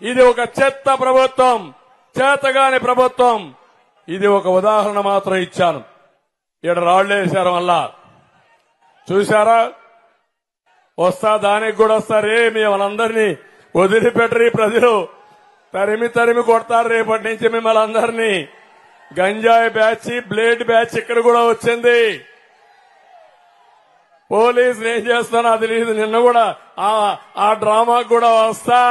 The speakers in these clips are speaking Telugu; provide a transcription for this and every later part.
ఇది ఒక చెత్త ప్రభుత్వం, చేతగాని ప్రభుత్వం. ఇది ఒక ఉదాహరణ మాత్రం ఇచ్చాను. ఇక్కడ రాళ్లేశారు వల్ల చూశారా? వస్తా దానికి కూడా వస్తారు. మిమ్మల్ని అందరినీ వదిలిపెట్టరు ప్రజలు, తరిమి తరిమి కొడతారు. రేపటి నుంచి మిమ్మల్ని అందరినీ గంజాయి బ్యాచ్, బ్లేడ్ బ్యాచ్ ఇక్కడ కూడా వచ్చింది. పోలీసులు ఏం చేస్తానో అది లేదు. నిన్న కూడా ఆ డ్రామాకు కూడా వస్తా.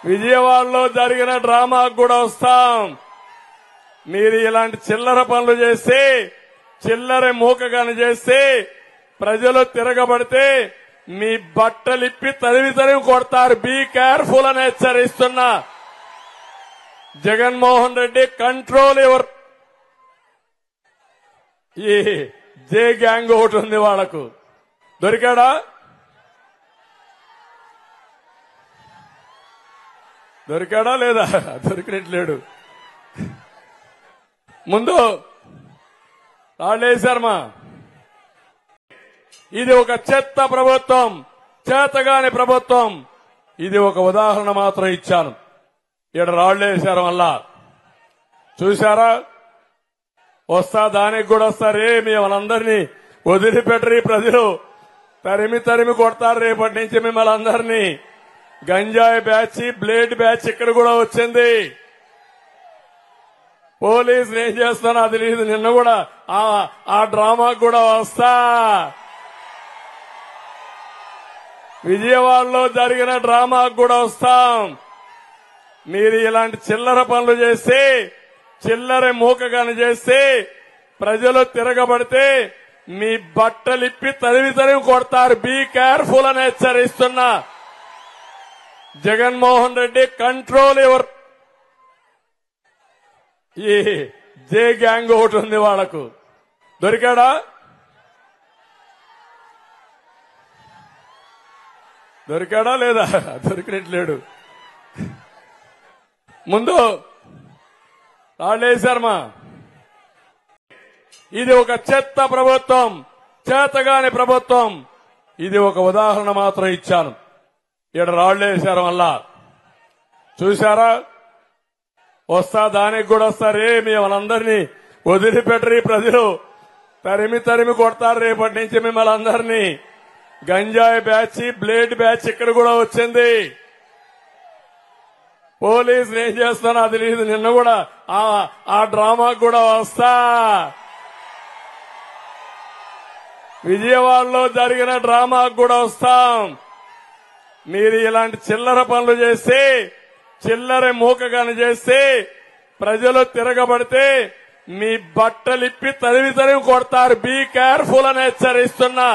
విజయవాడలో జరిగిన డ్రామాకు కూడా వస్తాం. మీరు ఇలాంటి చిల్లర పనులు చేస్తే, చిల్లర మూకగాని చేస్తే, ప్రజలు తిరగబడితే మీ బట్టలిప్పి తరిమి తరిమి కొడతారు. బీ కేర్ఫుల్ అని హెచ్చరిస్తున్నా. Jaganmohan Reddy control your. ఈ జే గ్యాంగ్ ఒకటి ఉంది వాళ్లకు. దొరికాడా? దొరికాడా లేదా? దొరికినట్లేడు. ముందు రాళ్లేశారమ్మా. ఇది ఒక చెత్త ప్రభుత్వం, చేతగాని ప్రభుత్వం. ఇది ఒక ఉదాహరణ మాత్రం ఇచ్చాను. ఇక్కడ రాళ్లేశారు వల్ల చూశారా? వస్తా దానికి కూడా వస్తారు. మిమ్మల్ని అందరినీ వదిలిపెట్టరు ప్రజలు, తరిమి తరిమి కొడతారు. రేపటి నుంచి మిమ్మల్ని అందరినీ గంజాయి బ్యాచ్, బ్లేడ్ బ్యాచ్ ఇక్కడ కూడా వచ్చింది. పోలీసులు ఏం చేస్తానో అది లేదు. నిన్న కూడా ఆ డ్రామాకు కూడా వస్తా. విజయవాడలో జరిగిన డ్రామాకు కూడా వస్తాం. మీరు ఇలాంటి చిల్లర పనులు చేస్తే, చిల్లర మూకగాని చేస్తే, ప్రజలు తిరగబడితే మీ బట్టలిప్పి తరిమి తరిమి కొడతారు. బీ కేర్ఫుల్ అని హెచ్చరిస్తున్నా. Jaganmohan Reddy control your. ఈ జే గ్యాంగ్ ఒకటి ఉంది వాళ్లకు. దొరికాడా? దొరికాడా లేదా? దొరికినట్లేడు. ముందు రాళ్లేశారమ్మా. ఇది ఒక చెత్త ప్రభుత్వం, చేతగాని ప్రభుత్వం. ఇది ఒక ఉదాహరణ మాత్రం ఇచ్చాను. ఇక్కడ రాళ్లేశారు వల్ల చూశారా? వస్తా దానికి కూడా వస్తారు. మిమ్మల్ని అందరినీ వదిలిపెట్టరు ప్రజలు, తరిమి తరిమి కొడతారు. రేపటి నుంచి మిమ్మల్ని అందరినీ గంజాయి బ్యాచ్, బ్లేడ్ బ్యాచ్ ఇక్కడ కూడా వచ్చింది. పోలీసులు ఏం చేస్తానో అది లేదు. నిన్న కూడా ఆ డ్రామాకు కూడా వస్తా. విజయవాడలో జరిగిన డ్రామాకు కూడా వస్తాం. మీరు ఇలాంటి చిల్లర పనులు చేస్తే, చిల్లర మూకగాని చేస్తే, ప్రజలు తిరగబడితే మీ బట్టలిప్పి తరిమి తరిమి కొడతారు. బీ కేర్ఫుల్ అని హెచ్చరిస్తున్నా.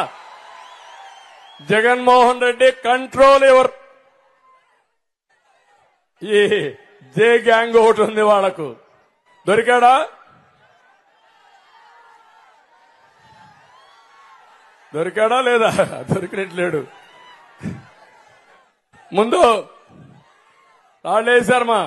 Jaganmohan Reddy control your. ఈ జే గ్యాంగ్ ఒకటి ఉంది వాళ్లకు. దొరికాడా? దొరికాడా లేదా? దొరికినట్లేడు. ముందు రాళ్లేశారమ్మా.